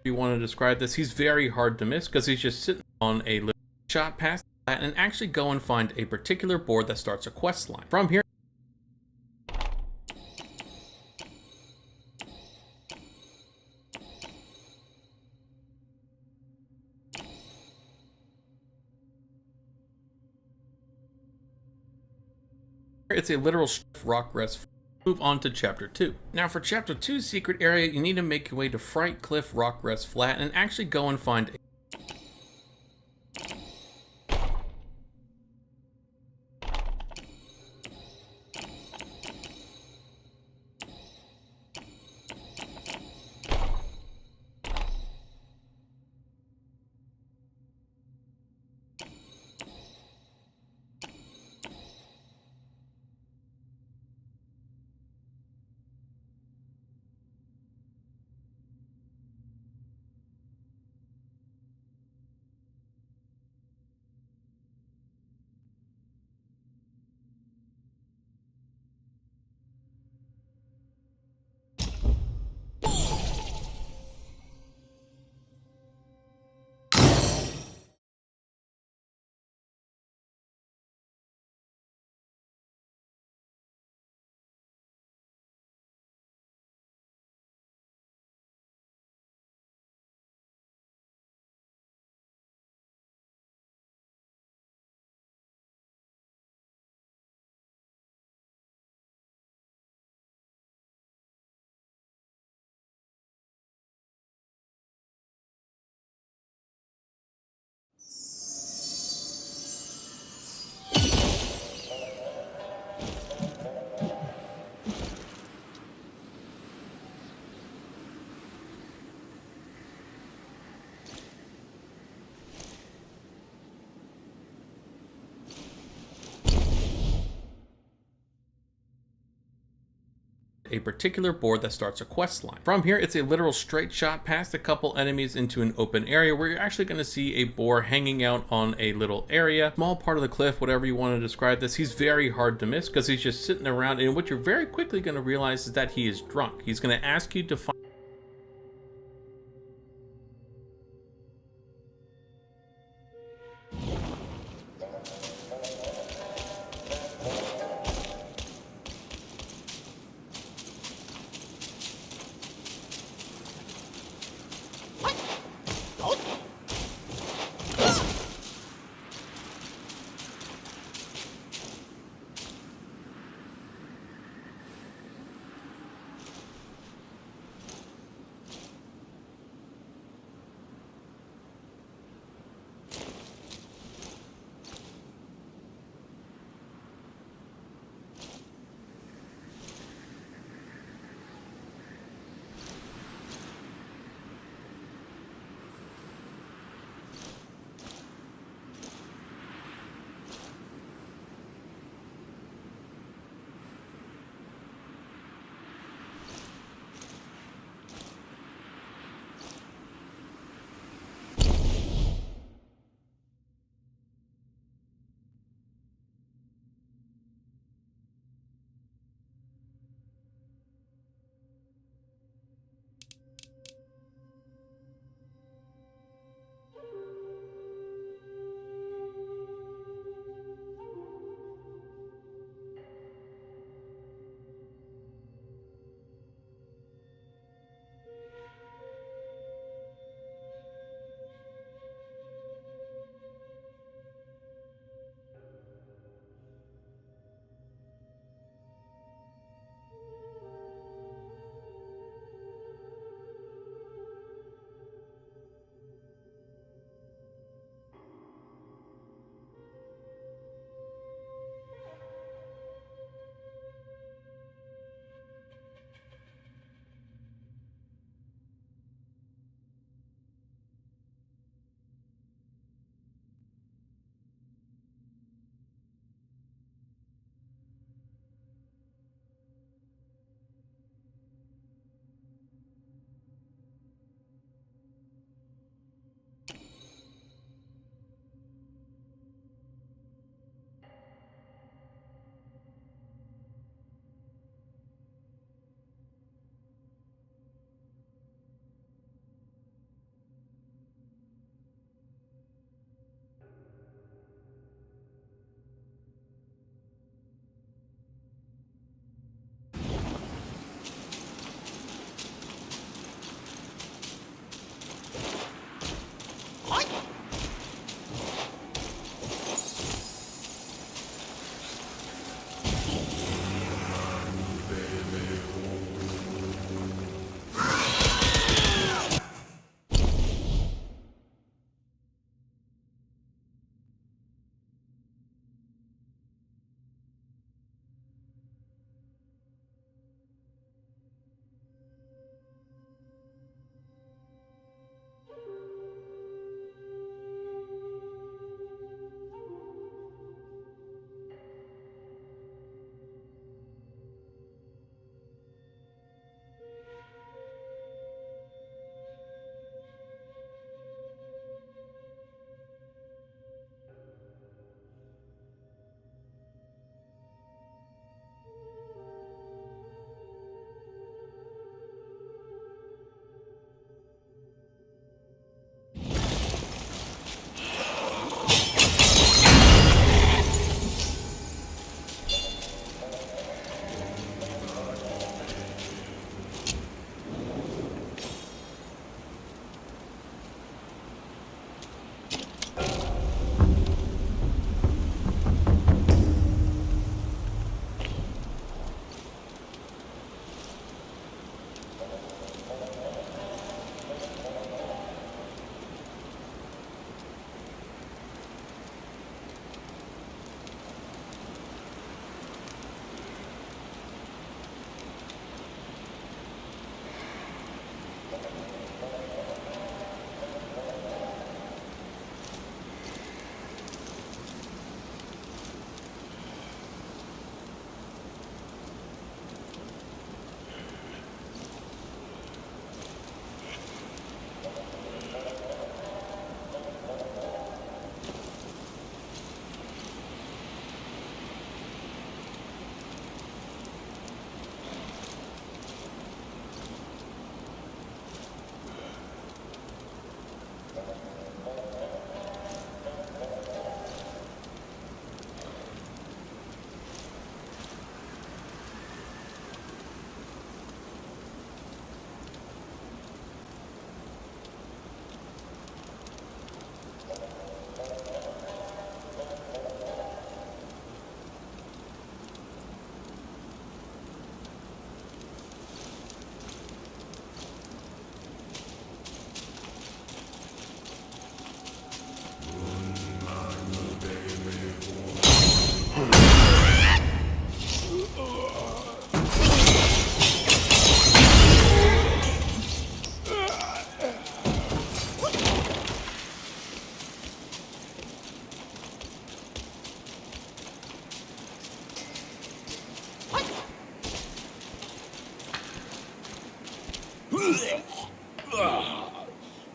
you want to describe this, he's very hard to miss because he's just sitting on a little shot past that and actually go and find a particular board that starts a quest line. From here, it's a literal rock rest. Move on to chapter 2. Now for chapter 2's secret area, you need to make your way to Fright Cliff Rock Rest Flat and actually go and find a particular board that starts a quest line. From here, it's a literal straight shot past a couple enemies into an open area where you're actually going to see a boar hanging out on a little area, small part of the cliff, whatever you want to describe this. He's very hard to miss because he's just sitting around, and what you're very quickly going to realize is that he is drunk. He's going to ask you to find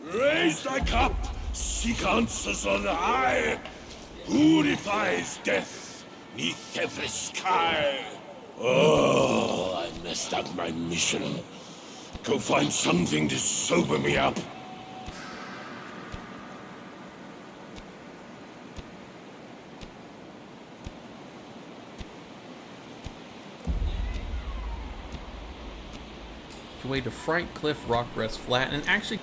Raise thy cup, seek answers on high. Who defies death neath every sky? Oh, I messed up my mission. Go find something to sober me up. Your way to Fright Cliff Rock Rest Flat, and actually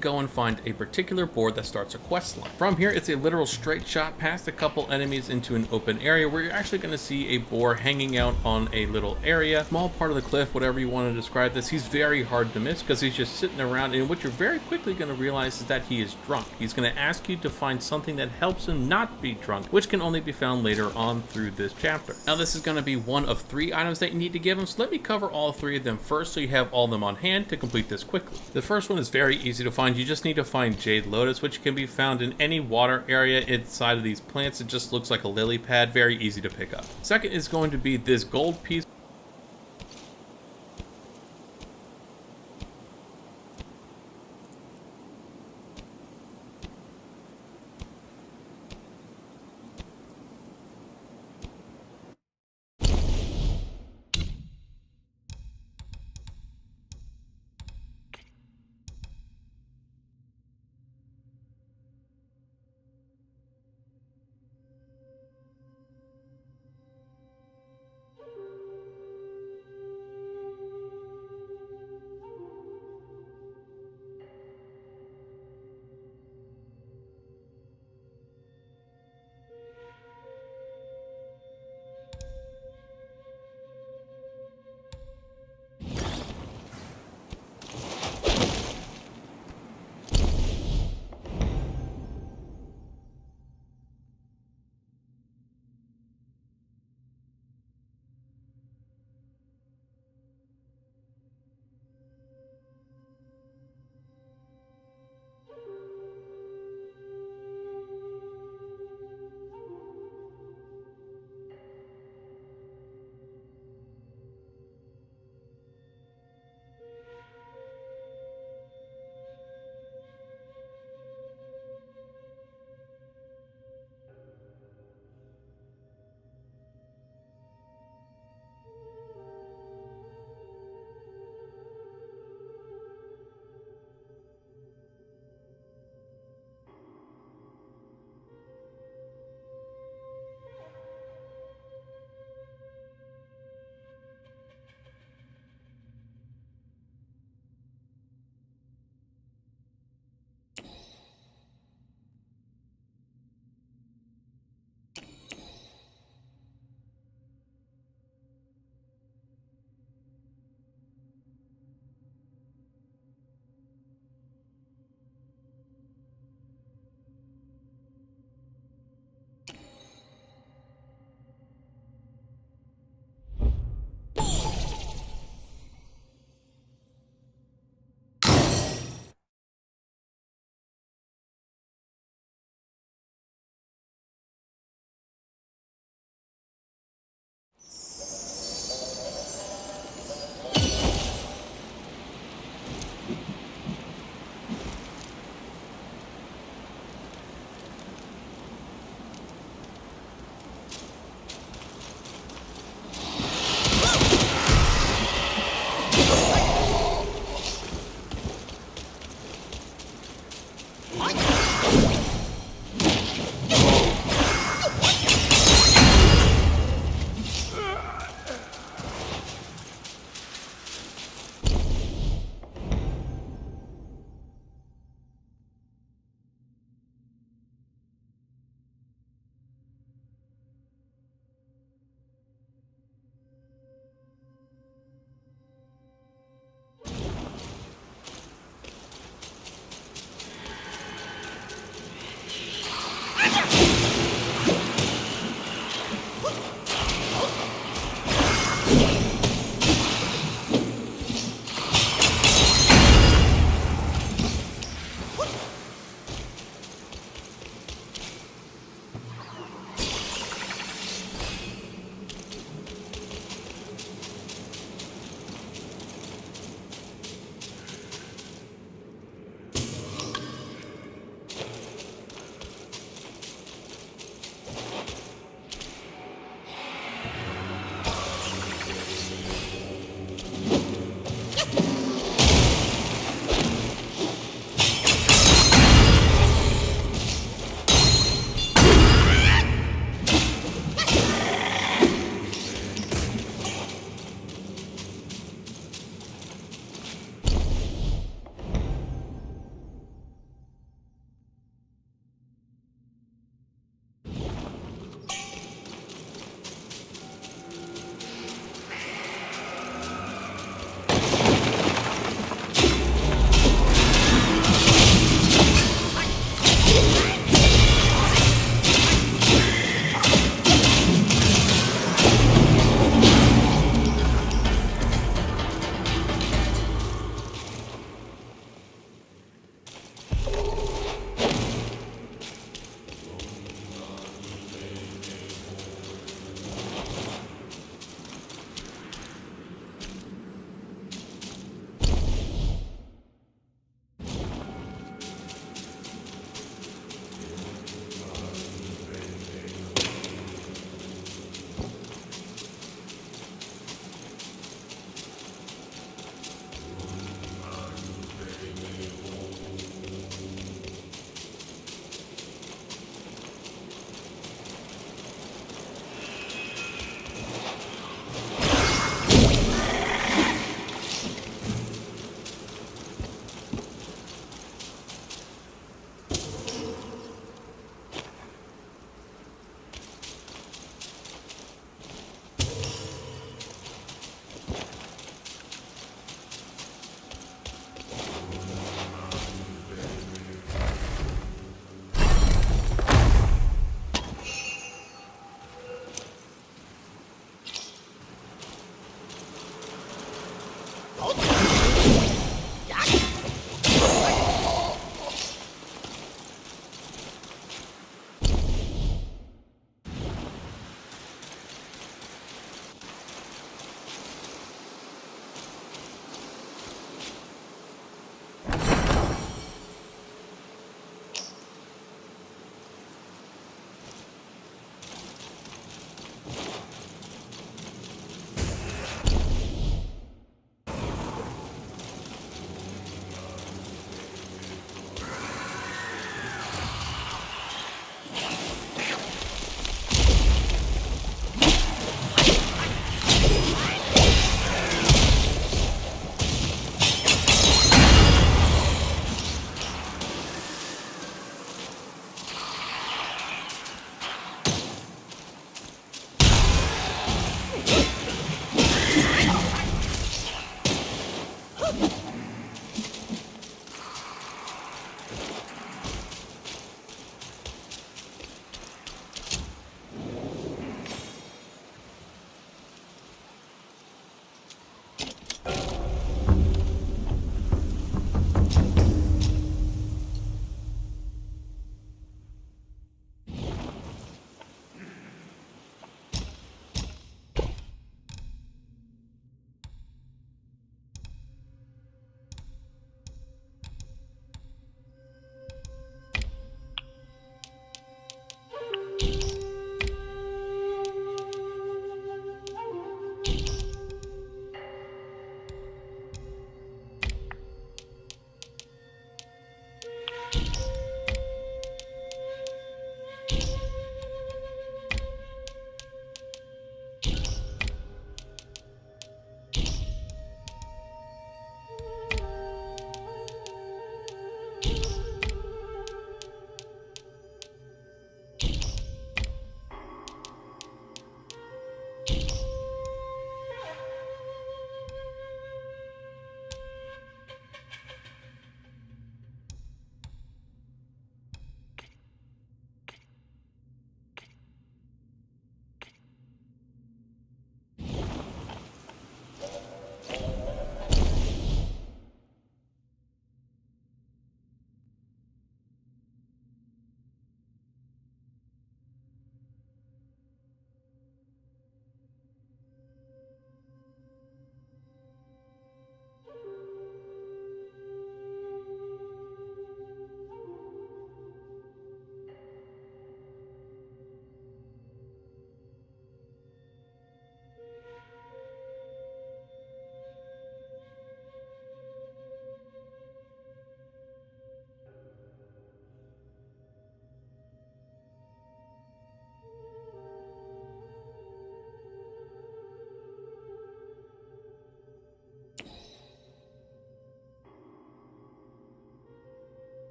go and find a particular board that starts a quest line. From here, it's a literal straight shot past a couple enemies into an open area where you're actually going to see a boar hanging out on a little area, small part of the cliff, whatever you want to describe this. He's very hard to miss because he's just sitting around, and what you're very quickly going to realize is that he is drunk. He's going to ask you to find something that helps him not be drunk, which can only be found later on through this chapter. Now, this is going to be one of 3 items that you need to give him, so let me cover all 3 of them first so you have all of them on hand to complete this quickly. The first one is very easy to find. You just need to find Jade Lotus, which can be found in any water area inside of these plants. It just looks like a lily pad, very easy to pick up. Second is going to be this gold piece.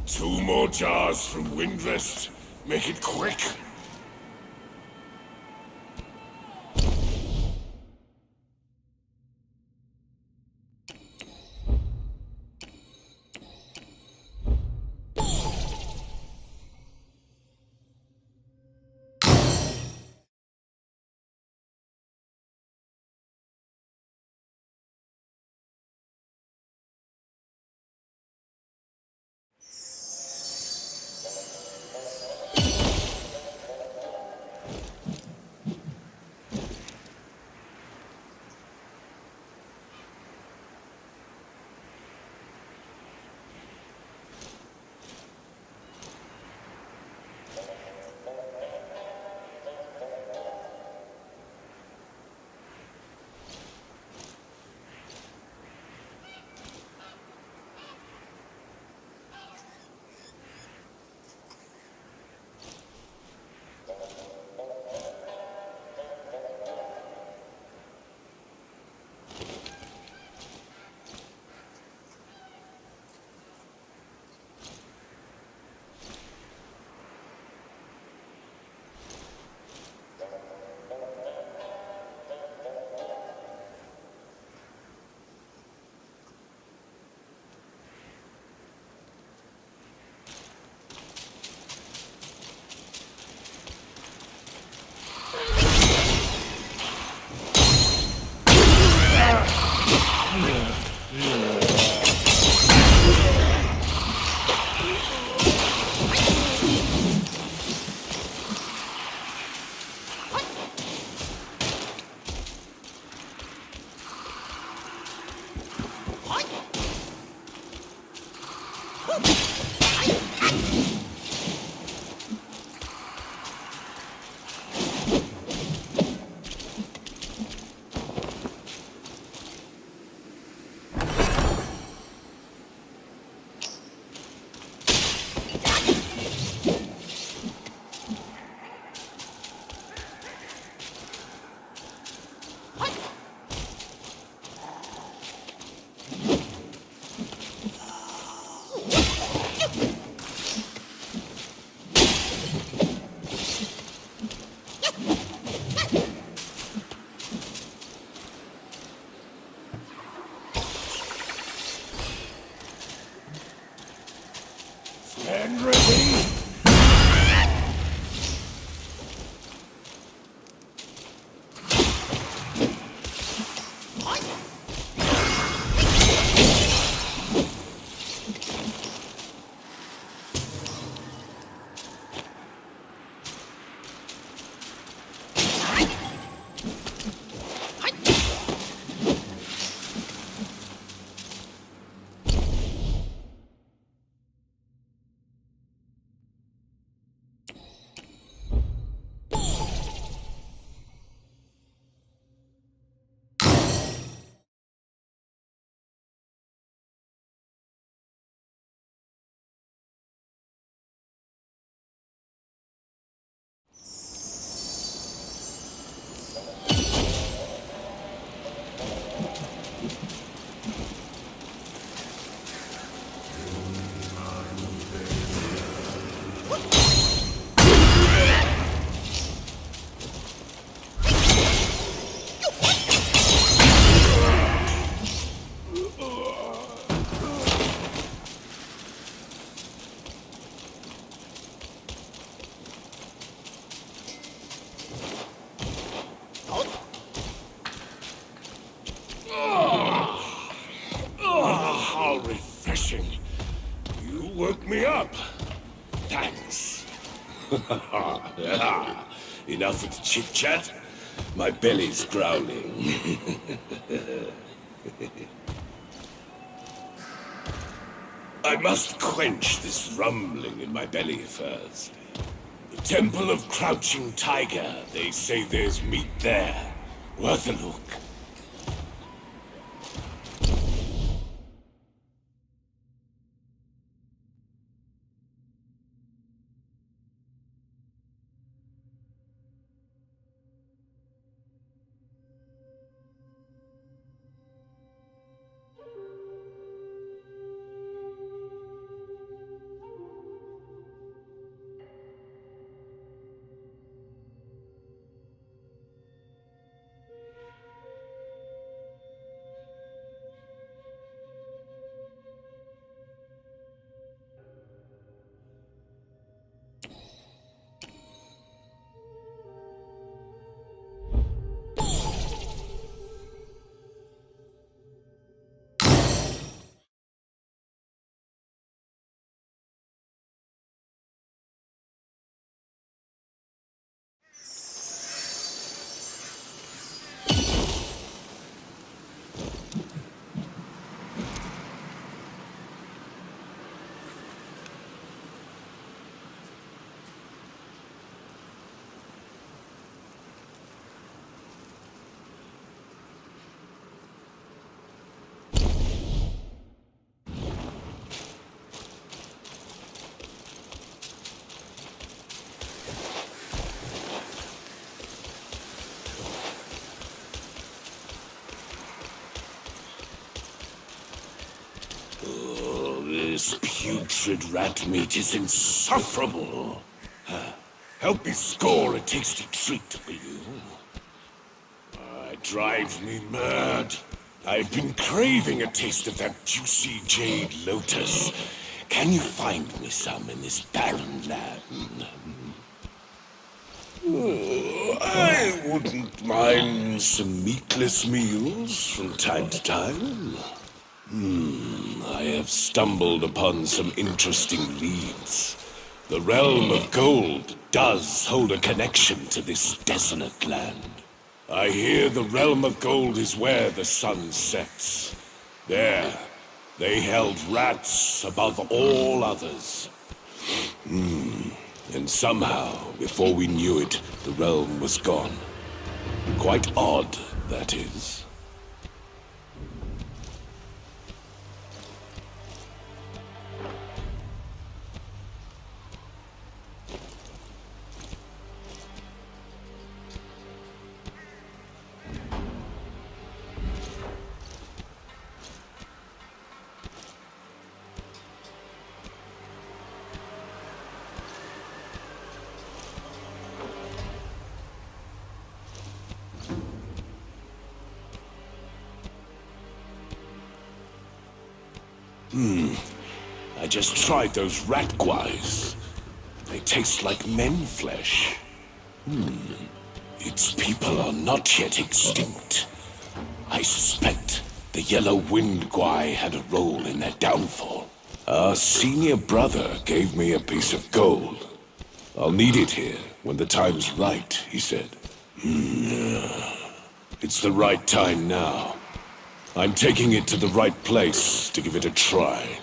Two more jars from Windrest. Make it quick. Stand ready. How refreshing. You woke me up. Thanks. Enough of the chit-chat. My belly's growling. I must quench this rumbling in my belly first. The Temple of Crouching Tiger. They say there's meat there. Worth a look. This putrid rat meat is insufferable. Help me score a tasty treat, will you? It drives me mad. I've been craving a taste of that juicy jade lotus. Can you find me some in this barren land? I wouldn't mind some meatless meals from time to time. I have stumbled upon some interesting leads. The realm of gold does hold a connection to this desolate land. I hear the realm of gold is where the sun sets. There, They held rats above all others. And somehow, before we knew it, the realm was gone. Quite odd, that is. I just tried those rat guais. They taste like men flesh. Its people are not yet extinct. I suspect the Yellow Wind Guai had a role in their downfall. Our senior brother gave me a piece of gold. I'll need it here when the time's right, he said. It's the right time now. I'm taking it to the right place to give it a try.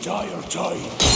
dire times.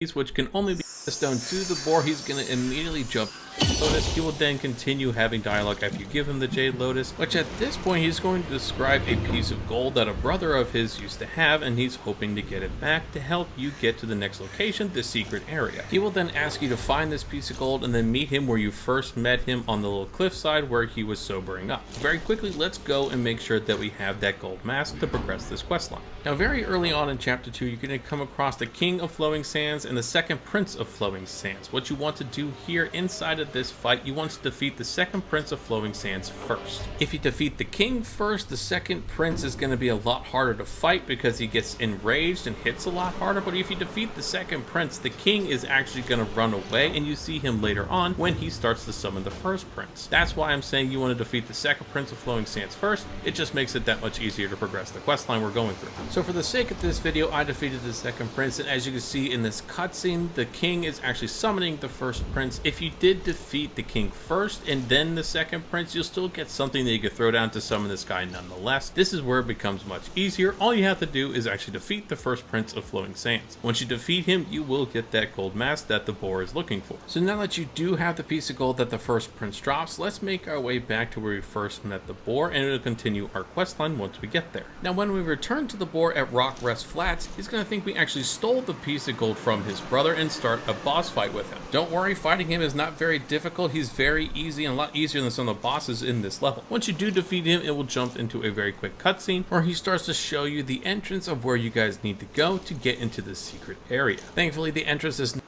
which can only be a stone to the boar. He's going to immediately jump Lotus. He will then continue having dialogue after you give him the Jade Lotus, which at this point he's going to describe a piece of gold that a brother of his used to have, and he's hoping to get it back to help you get to the next location, the secret area. He will then ask you to find this piece of gold and then meet him where you first met him on the little cliffside where he was sobering up. Very quickly, let's go and make sure that we have that gold mask to progress this quest line. Now, very early on in chapter 2, you're going to come across the King of Flowing Sands and the second Prince of Flowing Sands. What you want to do here inside of this fight, you want to defeat the second Prince of Flowing Sands first. If you defeat the King first, the second Prince is going to be a lot harder to fight because he gets enraged and hits a lot harder. But if you defeat the second Prince, the King is actually going to run away, and you see him later on when he starts to summon the first Prince. That's why I'm saying you want to defeat the second Prince of Flowing Sands first. It just makes it that much easier to progress the quest line we're going through. So for the sake of this video, I defeated the second Prince, and as you can see in this cutscene, the King is actually summoning the first Prince. If you did defeat the King first and then the second Prince, you'll still get something that you could throw down to summon this guy nonetheless. This is where it becomes much easier. All you have to do is actually defeat the first Prince of Flowing Sands. Once you defeat him, you will get that gold mask that the boar is looking for. So now that you do have the piece of gold that the first Prince drops, let's make our way back to where we first met the boar, and it'll continue our quest line once we get there. Now, when we return to the boar at Rock Rest Flats, he's going to think we actually stole the piece of gold from his brother and start a boss fight with him. Don't worry, fighting him is not very difficult. He's very easy and a lot easier than some of the bosses in this level. Once you do defeat him, it will jump into a very quick cutscene where he starts to show you the entrance of where you guys need to go to get into the secret area. Thankfully, the entrance is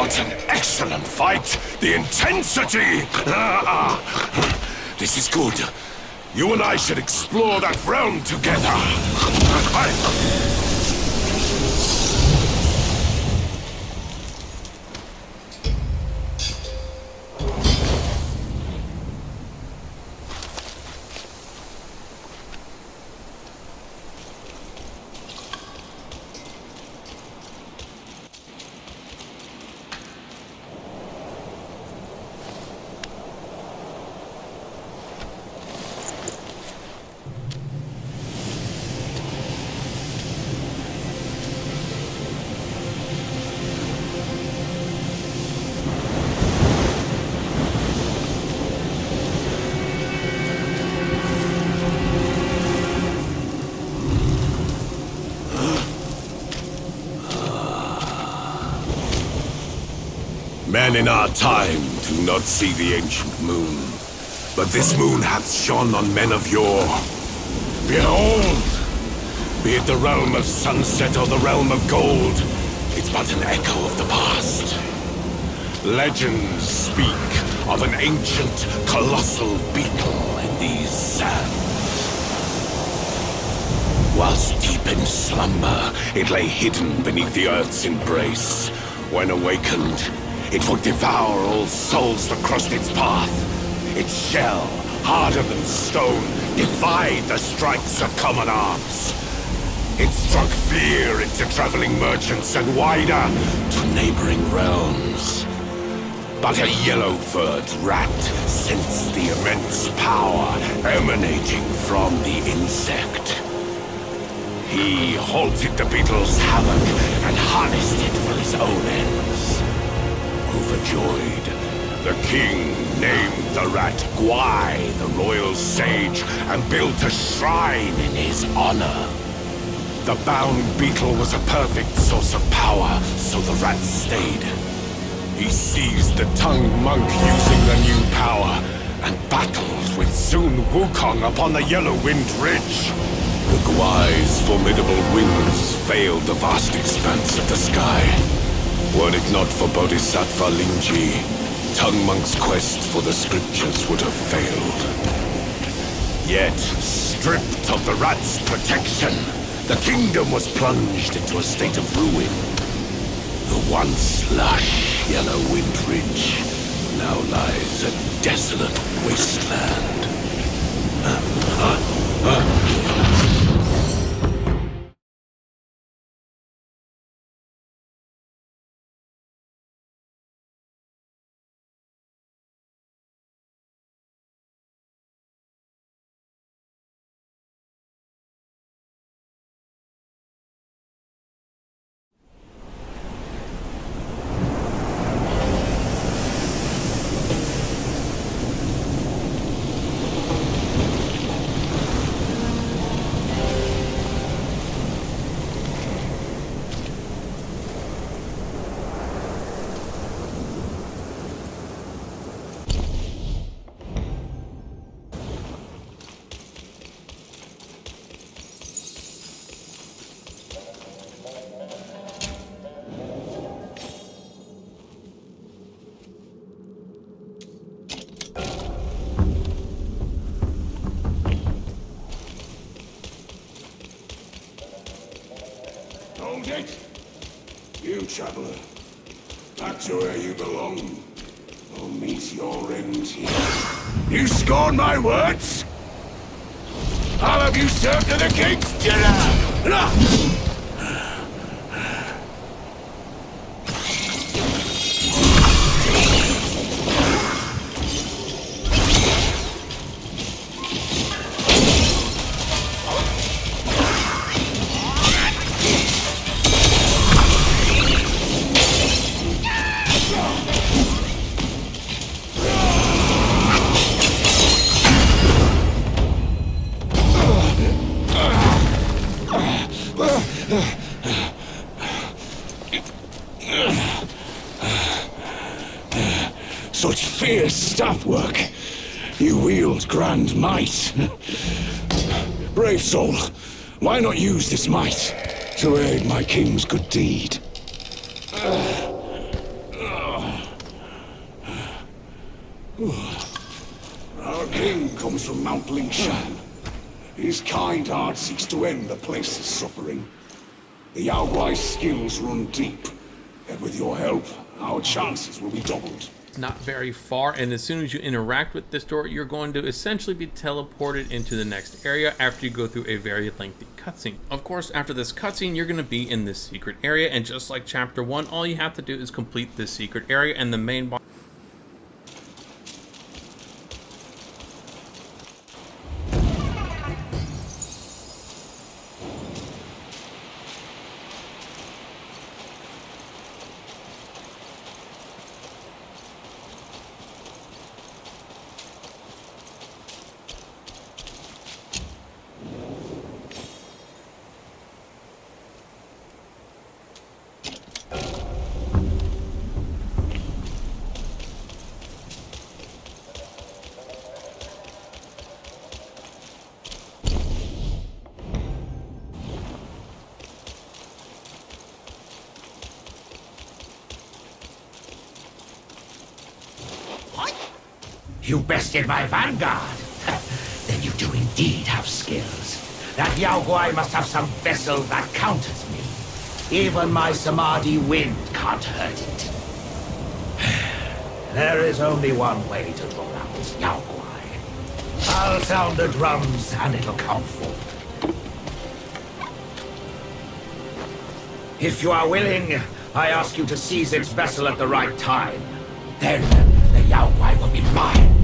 What an excellent fight! The intensity! This is good. You and I should explore that realm together. Men in our time do not see the ancient moon, but this moon hath shone on men of yore. Behold! Be it the realm of sunset or the realm of gold, it's but an echo of the past. Legends speak of an ancient, colossal beetle in these sands. Whilst deep in slumber, it lay hidden beneath the earth's embrace. When awakened, it would devour all souls that crossed its path. Its shell, harder than stone, defied the strikes of common arms. It struck fear into traveling merchants and wider to neighboring realms. But a yellow-furred rat sensed the immense power emanating from the insect. He halted the beetle's havoc and harnessed it for his own ends. Overjoyed, the king named the rat Gwai, the royal sage, and built a shrine in his honor. The bound beetle was a perfect source of power, so the rat stayed. He seized the tongue monk using the new power, and battled with soon Wukong upon the Yellow Wind Ridge. The Gwai's formidable winds veiled the vast expanse of the sky. Were it not for Bodhisattva Lingji, Tongue Monk's quest for the scriptures would have failed. Yet, stripped of the rat's protection, the kingdom was plunged into a state of ruin. The once lush Yellow Wind Ridge now lies a desolate wasteland. Hold it! You, traveler. Back to where you belong. Or meet your end here. You scorn my words? I'll have you served to the king's dinner! Such fierce staff work. You wield grand might. Brave soul, why not use this might to aid my king's good deed? Our king comes from Mount Lingshan. His kind heart seeks to end the place's suffering. The Yao Guai's skills run deep, and with your help, our chances will be doubled. Not very far, and as soon as you interact with this door, you're going to essentially be teleported into the next area after you go through a very lengthy cutscene. Of course, after this cutscene, you're going to be in this secret area, and just like chapter 1, all you have to do is complete this secret area, and the main boss. You bested my vanguard. Then you do indeed have skills. That Yao Guai must have some vessel that counters me. Even my Samadhi wind can't hurt it. There is only one way to draw out this Yao Guai. I'll sound the drums and it'll come forth. If you are willing, I ask you to seize its vessel at the right time. Then the Yao Guai will be mine.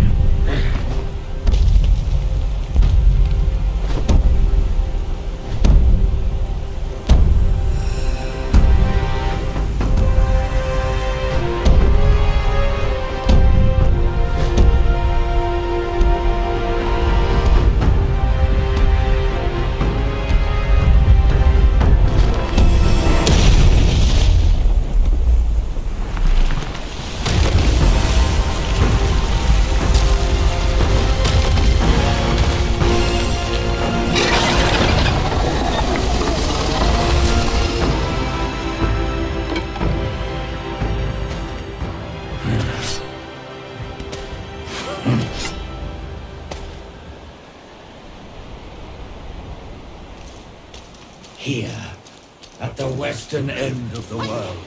here, at the western end of the world.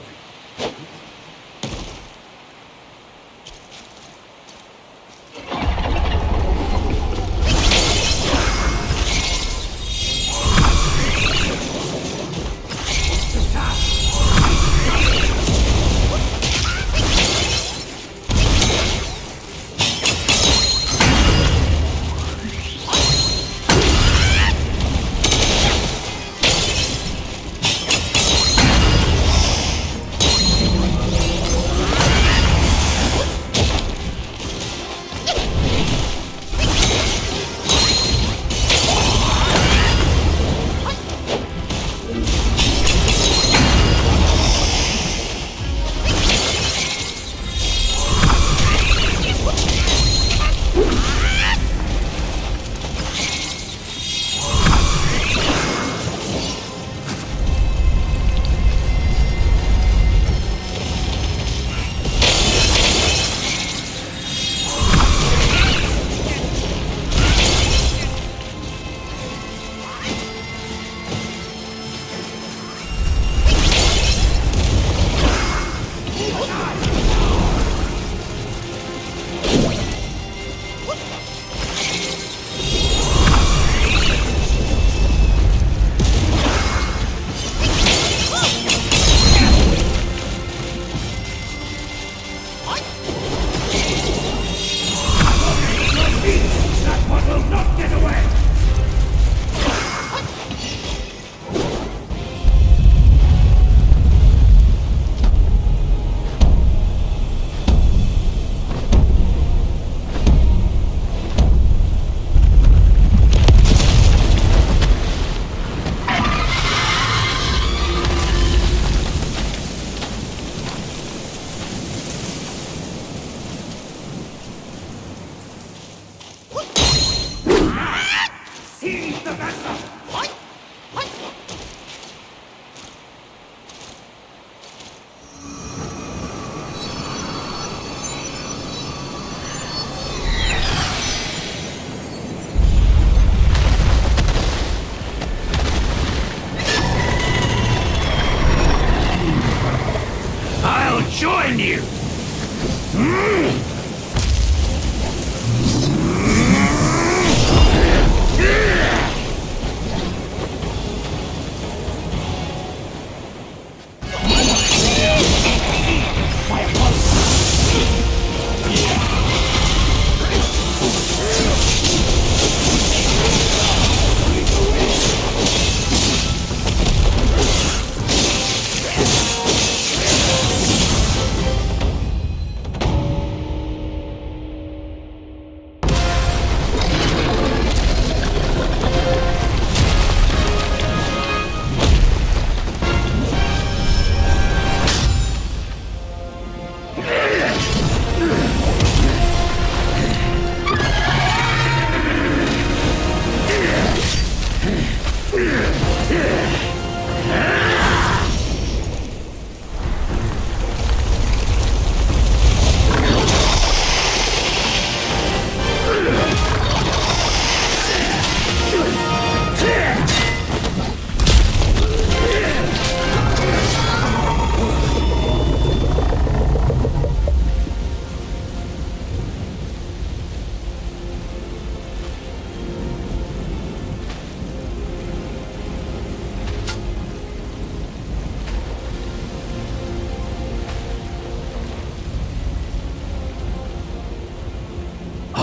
Join you!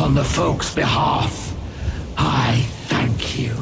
On the folk's behalf, I thank you.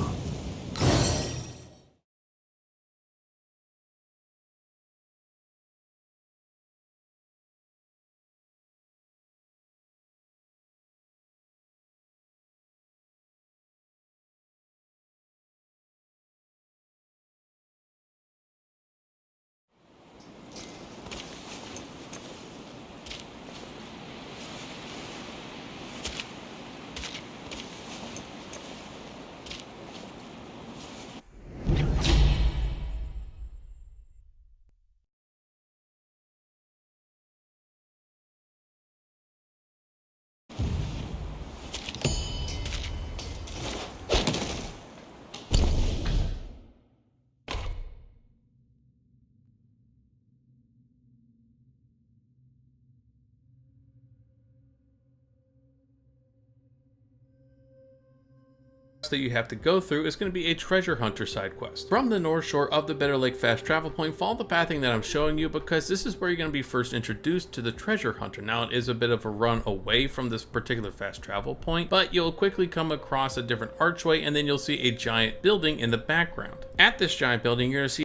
that you have to go through is going to be a treasure hunter side quest. From the north shore of the Bitter Lake fast travel point, follow the pathing that I'm showing you because this is where you're going to be first introduced to the treasure hunter. Now it is a bit of a run away from this particular fast travel point, but you'll quickly come across a different archway and then you'll see a giant building in the background. At this giant building, you're going to see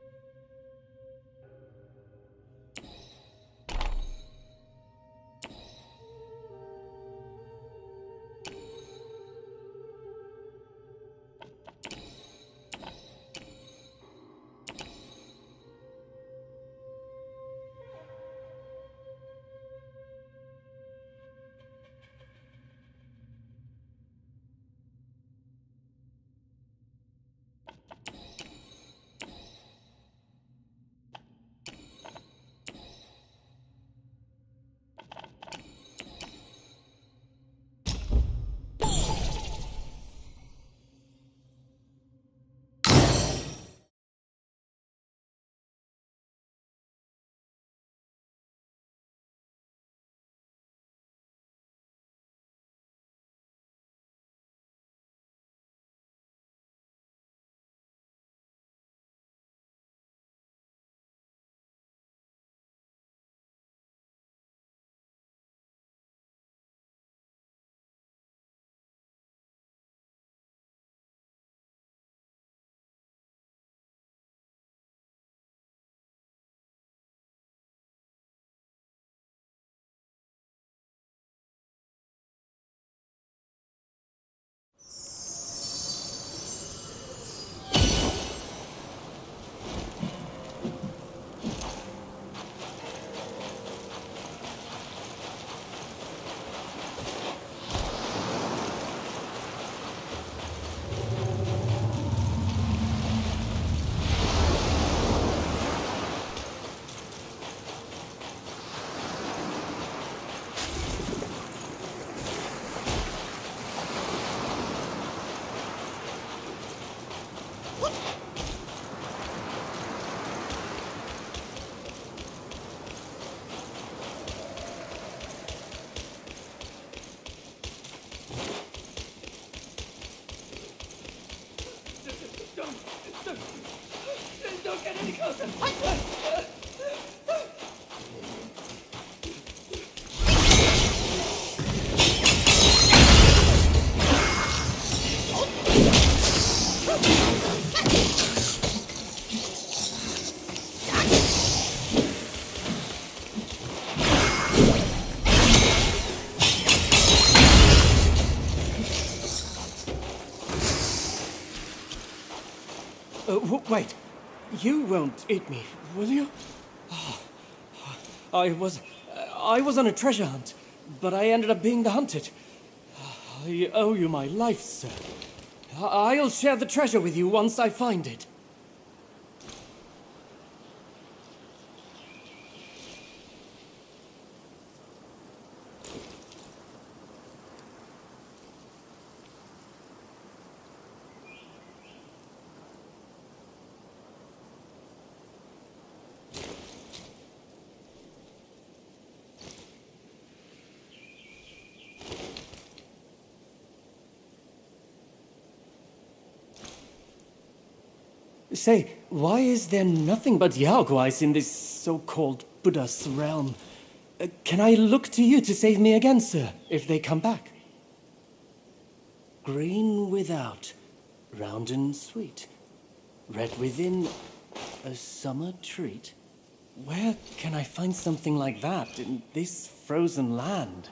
Don't get any closer! Wait, you won't eat me, will you? Oh, I was on a treasure hunt, but I ended up being the hunted. I owe you my life, sir. I'll share the treasure with you once I find it. Say, why is there nothing but Yaoguais in this so-called Buddha's realm? Can I look to you to save me again, sir, if they come back? Green without, round and sweet, red within, a summer treat. Where can I find something like that in this frozen land?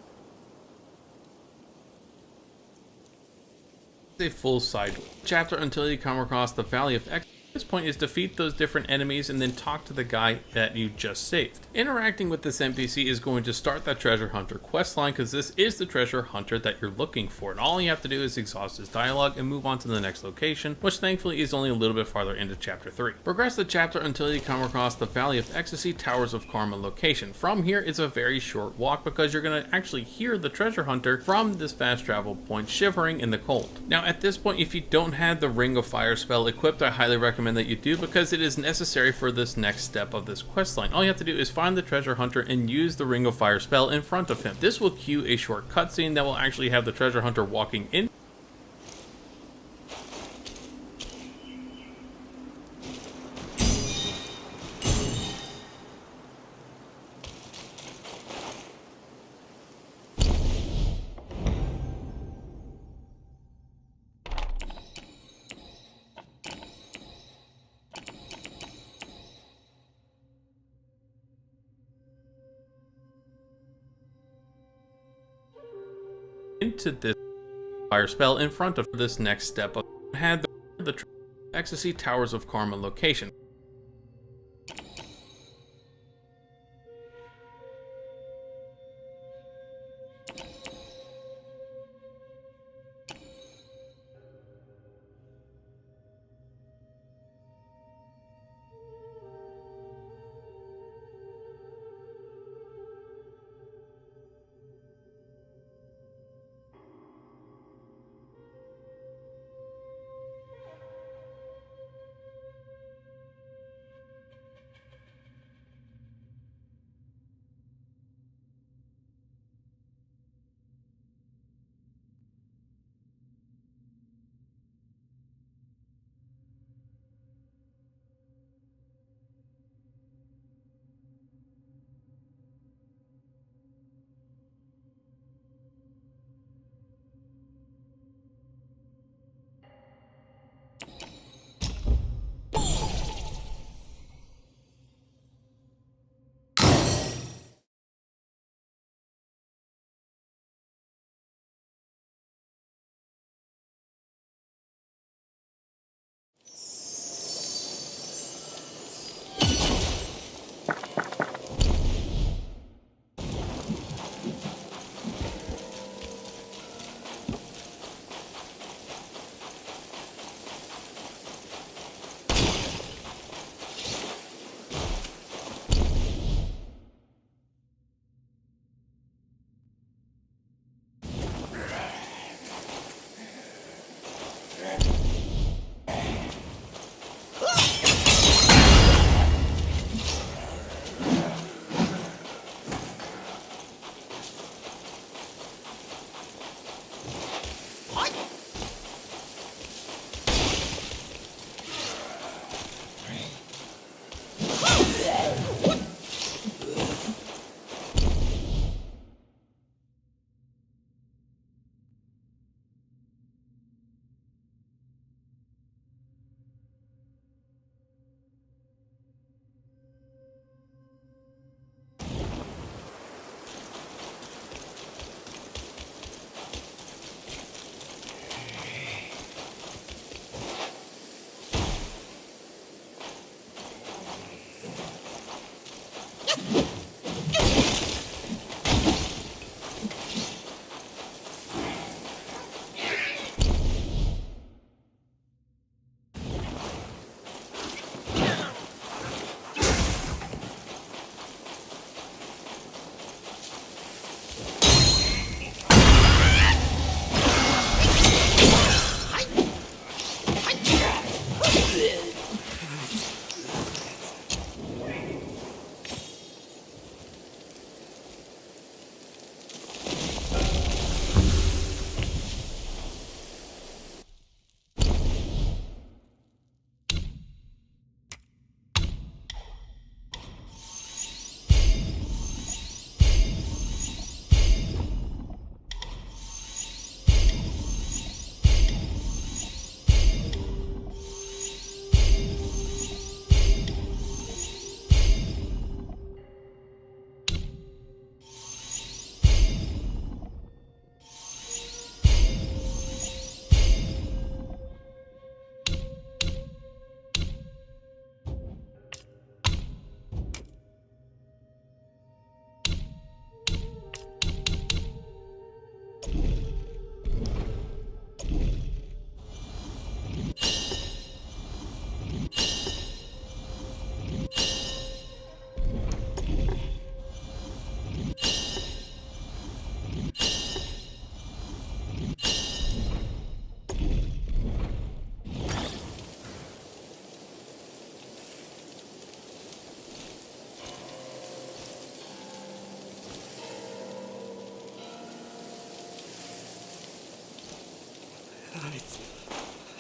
A full side chapter until you come across the Valley of X. This point is defeat those different enemies and then talk to the guy that you just saved. Interacting with this NPC is going to start that treasure hunter questline because this is the treasure hunter that you're looking for, and all you have to do is exhaust his dialogue and move on to the next location, which thankfully is only a little bit farther into chapter 3. Progress the chapter until you come across the Valley of Ecstasy Towers of Karma location. From here it's a very short walk because you're going to actually hear the treasure hunter from this fast travel point shivering in the cold. Now at this point, if you don't have the Ring of Fire spell equipped, I highly recommend that you do because it is necessary for this next step of this questline. All you have to do is find the treasure hunter and use the Ring of Fire spell in front of him. This will cue a short cutscene that will actually have the treasure hunter walking in into this fire spell in front of this next step of had the Ecstasy Towers of Karma location.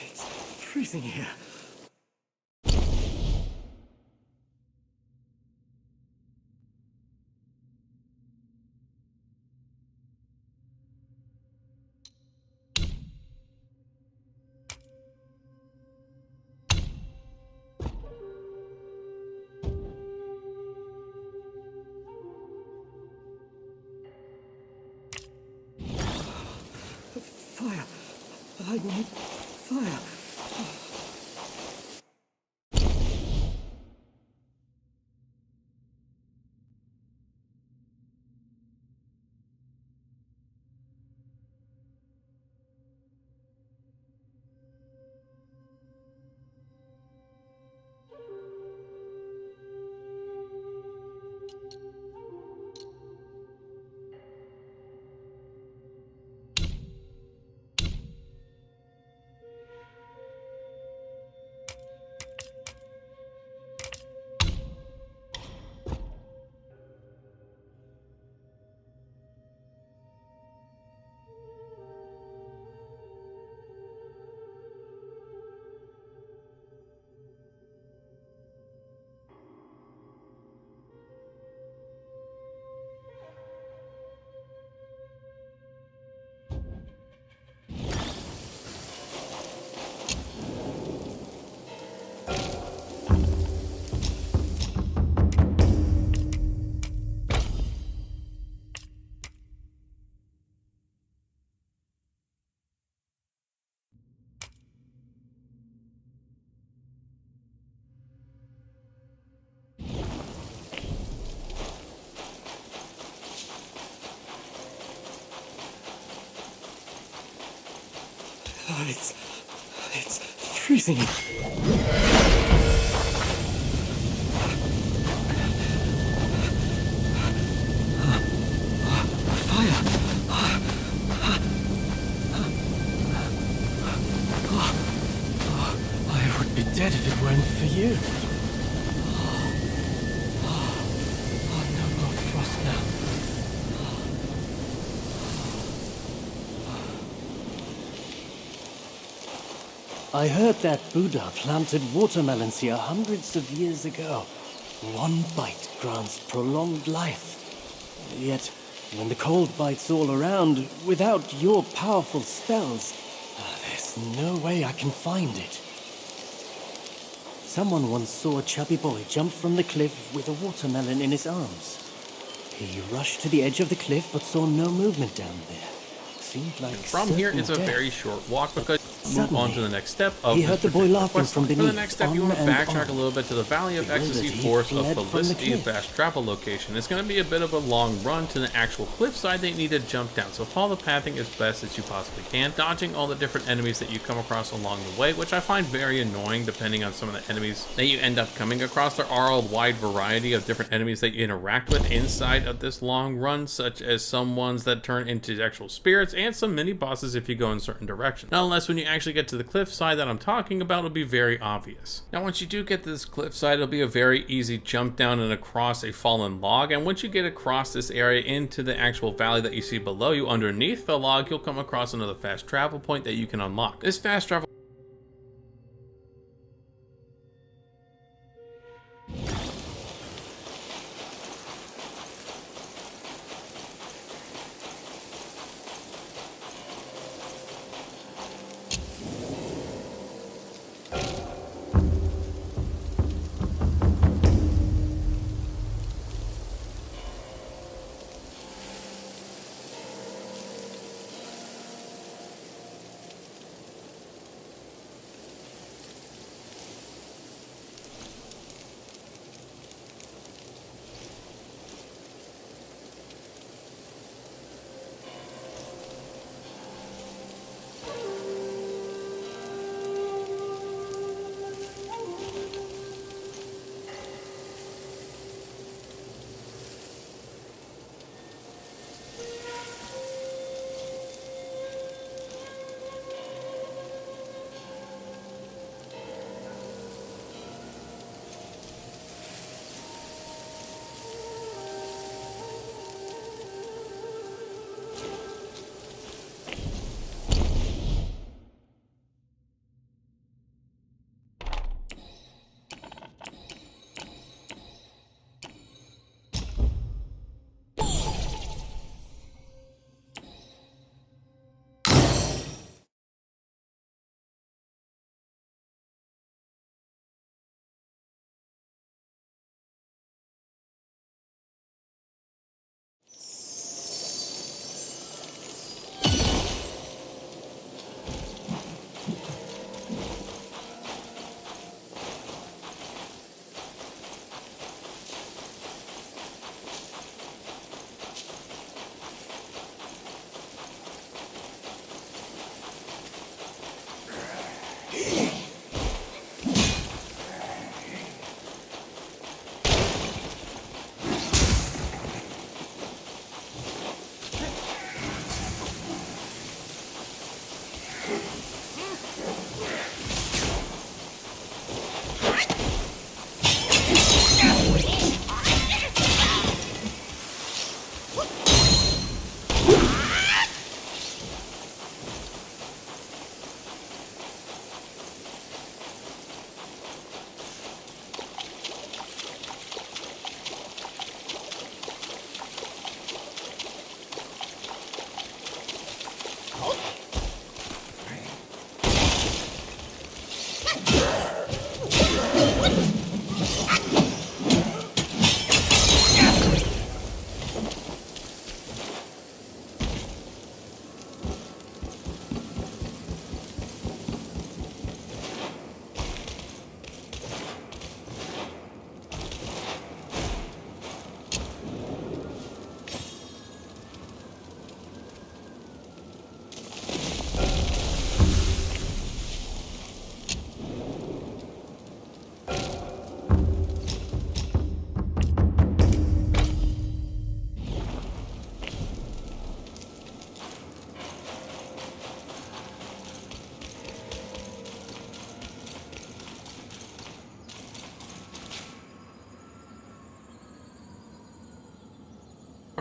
It's freezing here. Fire. I need fire. It's freezing. I would be dead if it weren't for you. No more frost now. I heard that Buddha planted watermelons here hundreds of years ago. One bite grants prolonged life. Yet, when the cold bites all around, without your powerful spells, there's no way I can find it. Someone once saw a chubby boy jump from the cliff with a watermelon in his arms. He rushed to the edge of the cliff but saw no movement down there. Seemed like From here, it's a certain very death. short walk because move on Suddenly, to the next step of he this heard the boy particular laughing quest from line. For the beneath, next step, you on want to and backtrack on. a little bit to the Valley of Bewildered, Ecstasy he Forest of fled from the Felicity cliff. fast travel location. It's going to be a bit of a long run to the actual cliffside that you need to jump down, so follow the pathing as best as you possibly can, dodging all the different enemies that you come across along the way, which I find very annoying depending on some of the enemies that you end up coming across. There are a wide variety of different enemies that you interact with inside of this long run, such as some ones that turn into actual spirits and some mini bosses if you go in certain directions. Nonetheless, when you actually get to the cliffside that I'm talking about, it'll be very obvious. Now, once you do get to this cliffside, it'll be a very easy jump down and across a fallen log, and once you get across this area into the actual valley that you see below you, underneath the log, you'll come across another fast travel point that you can unlock. This fast travel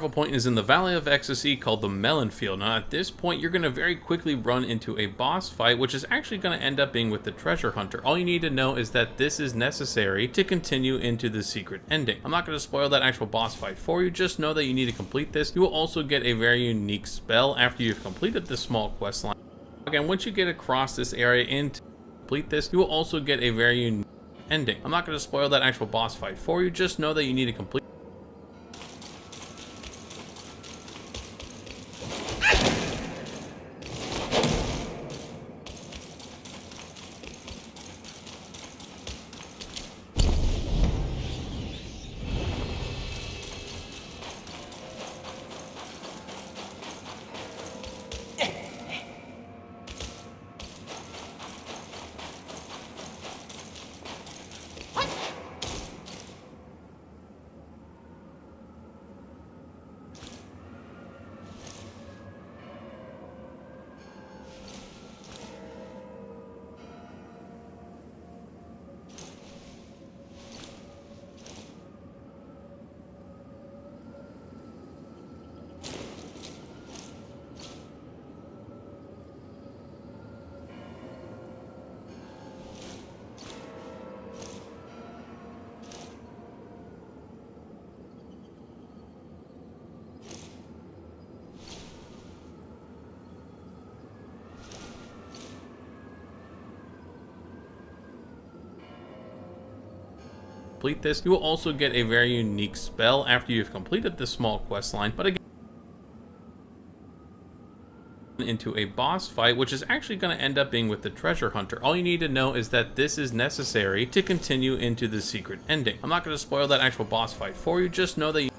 point is in the Valley of Ecstasy called the Melon Field. Now at this point you're going to very quickly run into a boss fight, which is actually going to end up being with the treasure hunter. All you need to know is that this is necessary to continue into the secret ending. I'm not going to spoil that actual boss fight for you, just know that you need to complete this. You will also get a very unique spell after you've completed this small quest line. Again, once you get across this area and complete this, you will also get a very unique ending. I'm not going to spoil that actual boss fight for you, just know that you need to complete. This, you will also get a very unique spell after you've completed this small quest line, but again, into a boss fight, which is actually going to end up being with the treasure hunter. All you need to know is that this is necessary to continue into the secret ending. I'm not going to spoil that actual boss fight for you, just know that you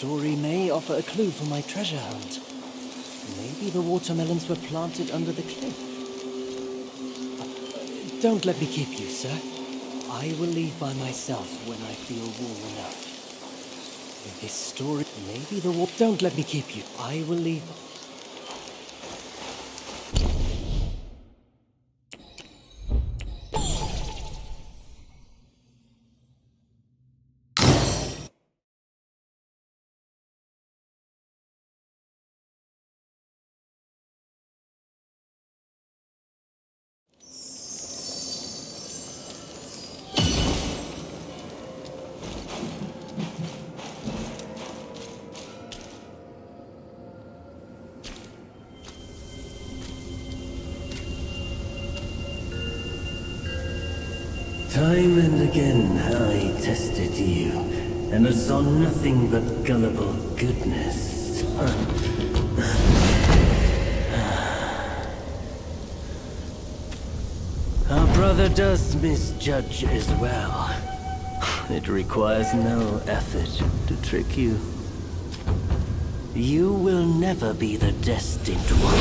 story may offer a clue for my treasure hunt. Maybe the watermelons were planted under the cliff. Don't let me keep you, sir. I will leave by myself when I feel warm enough. This story, maybe the water... Don't let me keep you. I will leave... Time and again I tested you, and I saw nothing but gullible goodness. Our brother does misjudge as well. It requires no effort to trick you. You will never be the destined one.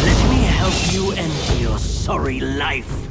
Let me help you end your sorry life.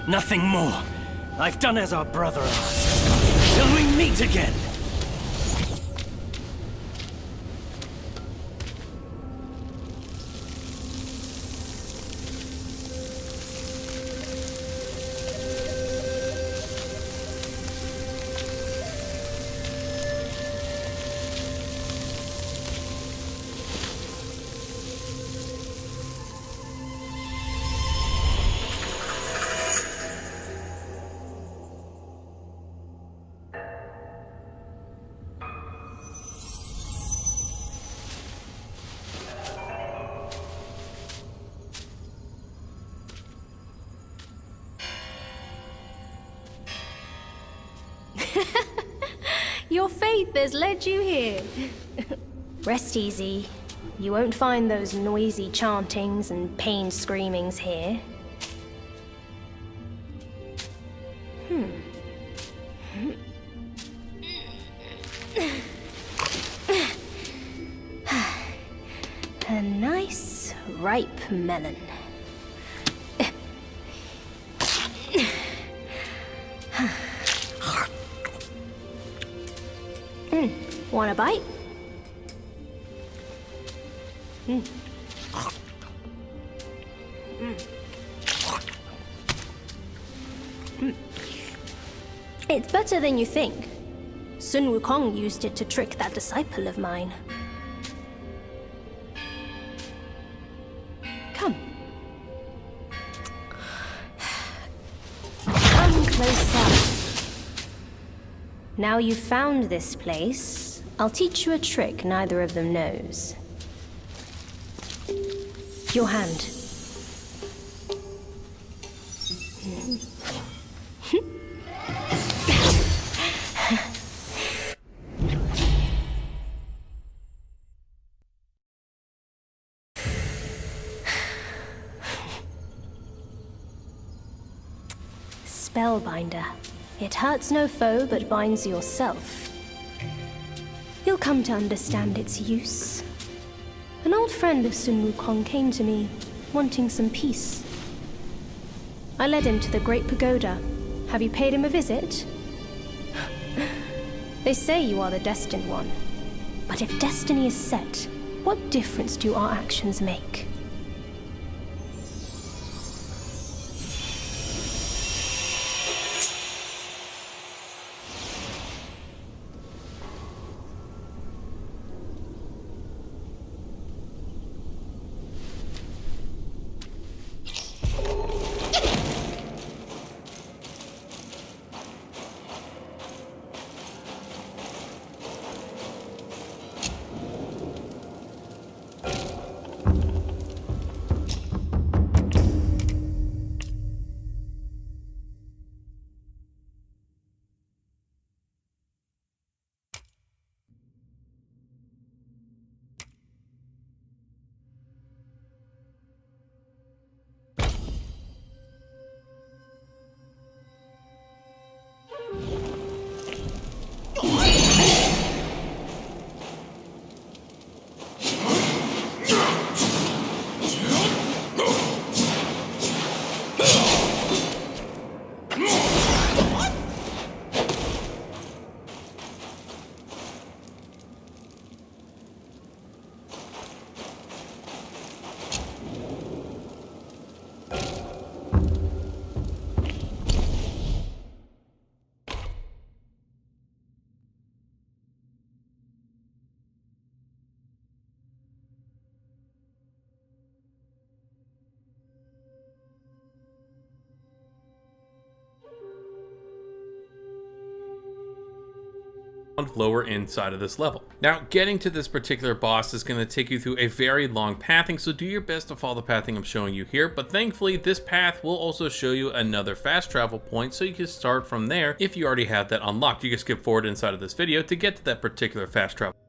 Nothing more. I've done as our brother asked. Till we meet again! Your faith has led you here. Rest easy. You won't find those noisy chantings and pained screamings here. A nice, ripe melon. Want a bite? It's better than you think. Sun Wukong used it to trick that disciple of mine. Come. Come closer. Now you've found this place, I'll teach you a trick neither of them knows. Your hand. Spellbinder. It hurts no foe, but binds yourself. You'll come to understand its use. An old friend of Sun Wukong came to me, wanting some peace. I led him to the Great Pagoda. Have you paid him a visit? They say you are the destined one. But if destiny is set, what difference do our actions make? Lower inside of this level. Now, getting to this particular boss is going to take you through a very long pathing, so do your best to follow the pathing I'm showing you here, but thankfully this path will also show you another fast travel point, so you can start from there if you already have that unlocked. You can skip forward inside of this video to get to that particular fast travel.